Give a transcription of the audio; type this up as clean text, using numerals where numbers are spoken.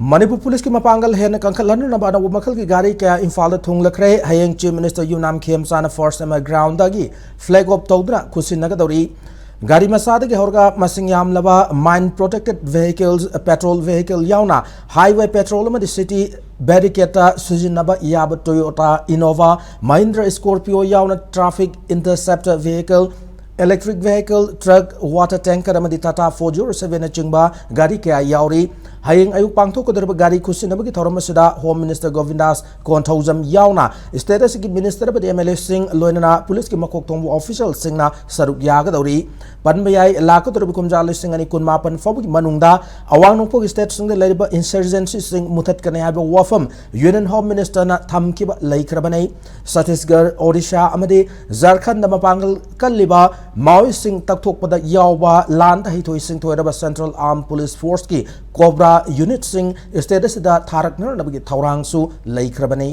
Manipur Police की मपांगल है न कंखल हन न बाना वो मखल की गाड़ी क्या इम्फाल थुंग लखरे हयंग चीफ मिनिस्टर यूनाम खेमसाना फर्स्ट एम ग्राउंड दागी फ्लैग ऑफ तौदना खुसिन नगदौरी गाड़ी मसादगी होरगा मसिंग यामलबा mine protected vehicles patrol vehicle यावना हाईवे पेट्रोल में सिटी बैरिकेटा सिजिनबा याब टोयोटा इनोवा महिंद्रा स्कॉर्पियो यावना traffic interceptor vehicle electric vehicle truck water tanker अमदी टाटा 407 चिंगबा गाड़ी क्या यावरी हयंग अयुक पांगथोकदरब गाड़ी खुसिनबगी थौरमसदा home minister Govindas Konthoujam यावना status की मिनिस्टर बदे एमएलए सिंह लोइनना पुलिस की मकोक थोंबो ऑफिशियल सिंगना सरुक यागदौरी पनबयाई लाकदरब कुमजा लिसिंग अनि कुनमापन फबगी मनुंगदा अवांग नोंपोग स्टेट सिंग लेरिबा इंसर्जेंसी सिंग मुथत कने हाबो वाफम यूनियन होम मिनिस्टर ना थमकिबा लैखरबनै छत्तीसगढ़ ओडिशा अमदे झारखंड मपांगल कल्लिबा माओई सिंह तकथोकपदा यावबा लान हिथोई सिंह थोइरबा सेंट्रल आर्म पुलिस फोर्स की कोबरा यूनिट सिंह स्टेटस दा थारकनरनबगी थौरांगसु लैखरबनै।